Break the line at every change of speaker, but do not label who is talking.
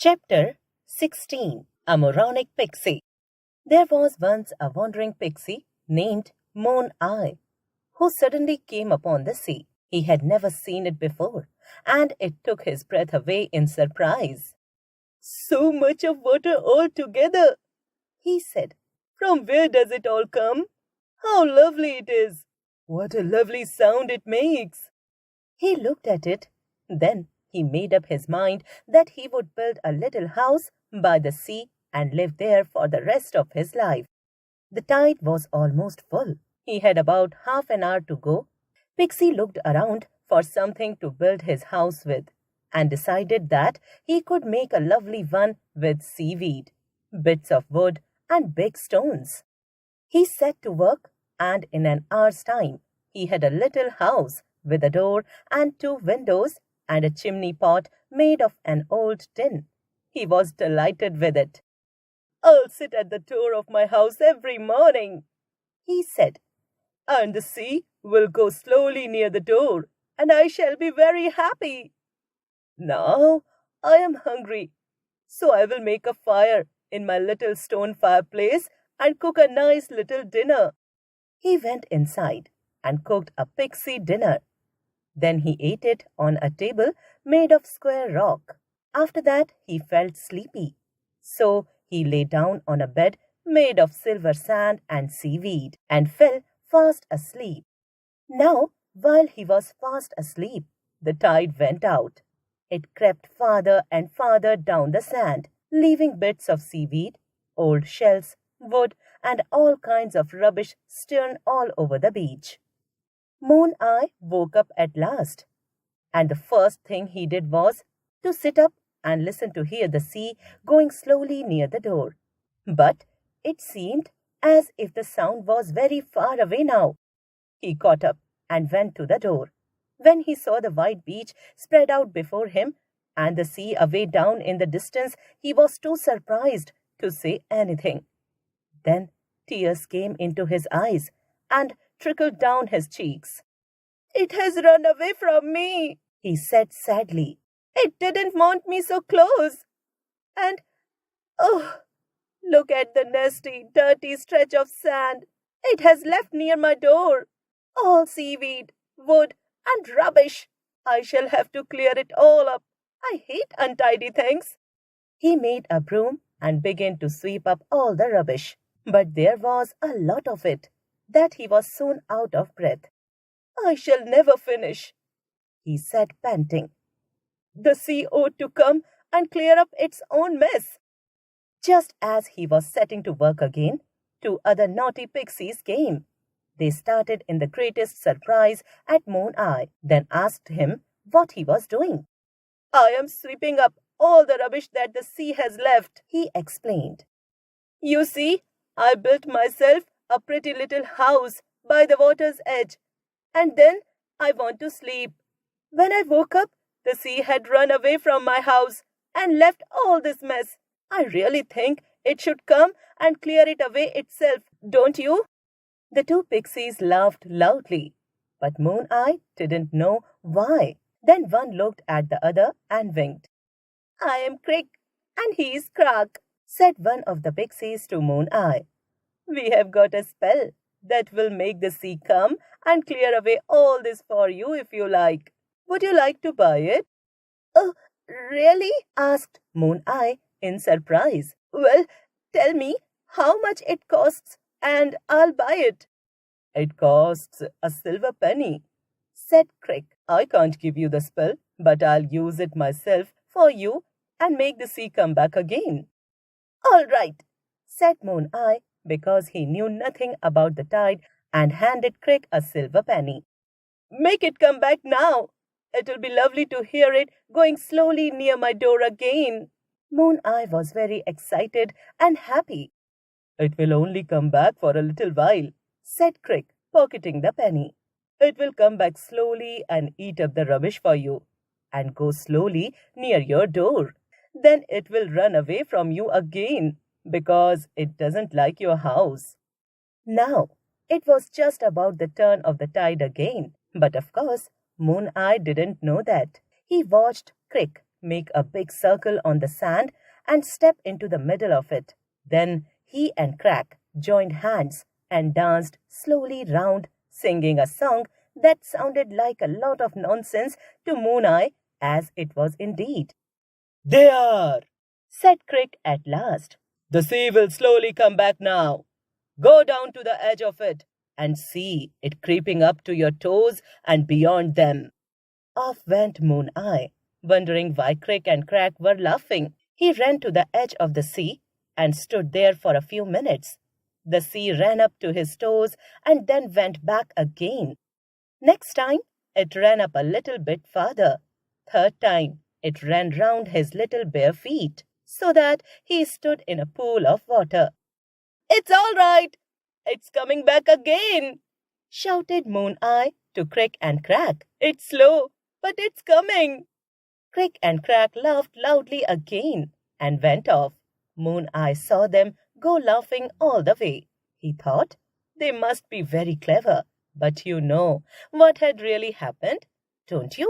Chapter 16. A Moronic Pixie. There was once a wandering pixie named Moon Eye, who suddenly came upon the sea. He had never seen it before, and it took his breath away in surprise. "So much of water all together," he said. "From where does it all come? How lovely it is! What a lovely sound it makes!" He looked at it. Then he made up his mind that he would build a little house by the sea and live there for the rest of his life. The tide was almost full. He had about half an hour to go. Pixie looked around for something to build his house with and decided that he could make a lovely one with seaweed, bits of wood, and big stones. He set to work, and in an hour's time he had a little house with a door and two windows and a chimney pot made of an old tin. He was delighted with it. "I'll sit at the door of my house every morning," he said, "and the sea will go slowly near the door, and I shall be very happy. Now I am hungry, so I will make a fire in my little stone fireplace and cook a nice little dinner." He went inside and cooked a pixie dinner. Then he ate it on a table made of square rock. After that he felt sleepy, so he lay down on a bed made of silver sand and seaweed and fell fast asleep. Now, while he was fast asleep, the tide went out. It crept farther and farther down the sand, leaving bits of seaweed, old shells, wood, and all kinds of rubbish strewn all over the beach. Moon Eye woke up at last, and the first thing he did was to sit up and listen to hear the sea going slowly near the door. But it seemed as if the sound was very far away now. He got up and went to the door. When he saw the white beach spread out before him and the sea away down in the distance, he was too surprised to say anything. Then tears came into his eyes and trickled down his cheeks. "It has run away from me," he said sadly. "It didn't want me so close. And, oh, look at the nasty, dirty stretch of sand it has left near my door. All seaweed, wood, and rubbish. I shall have to clear it all up. I hate untidy things." He made a broom and began to sweep up all the rubbish. But there was a lot of it that he was soon out of breath. "I shall never finish," he said, panting. "The sea ought to come and clear up its own mess." Just as he was setting to work again, two other naughty pixies came. They started in the greatest surprise at Moon Eye, then asked him what he was doing. "I am sweeping up all the rubbish that the sea has left," he explained. "You see, I built myself a pretty little house by the water's edge, and then I want to sleep. When I woke up, the sea had run away from my house and left all this mess. I really think it should come and clear it away itself, don't you?" The two pixies laughed loudly, but Moon Eye didn't know why. Then one looked at the other and winked. "I am Crick, and he's Crack," said one of the pixies to Moon Eye. "We have got a spell that will make the sea come and clear away all this for you if you like. Would you like to buy it?" "Oh, really?" asked Moon Eye in surprise. "Well, tell me how much it costs and I'll buy it." "It costs a silver penny," said Crick. "I can't give you the spell, but I'll use it myself for you and make the sea come back again." "All right," said Moon Eye, because he knew nothing about the tide, and handed Crick a silver penny. "Make it come back now. It'll be lovely to hear it going slowly near my door again." Moon Eye was very excited and happy. "It will only come back for a little while," said Crick, pocketing the penny. "It will come back slowly and eat up the rubbish for you, and go slowly near your door. Then it will run away from you again, because it doesn't like your house." Now, it was just about the turn of the tide again, but of course, Moon Eye didn't know that. He watched Crick make a big circle on the sand, and step into the middle of it. Then he and Crack joined hands and danced slowly round, singing a song that sounded like a lot of nonsense to Moon Eye, as it was indeed. "There!" said Crick at last. "The sea will slowly come back now. Go down to the edge of it and see it creeping up to your toes and beyond them." Off went Moon Eye, wondering why Crick and Crack were laughing. He ran to the edge of the sea and stood there for a few minutes. The sea ran up to his toes and then went back again. Next time, it ran up a little bit farther. Third time, it ran round his little bare feet, so that he stood in a pool of water. "It's all right! It's coming back again!" shouted Moon Eye to Crick and Crack. "It's slow, but it's coming!" Crick and Crack laughed loudly again and went off. Moon Eye saw them go laughing all the way. He thought, they must be very clever. But you know what had really happened, don't you?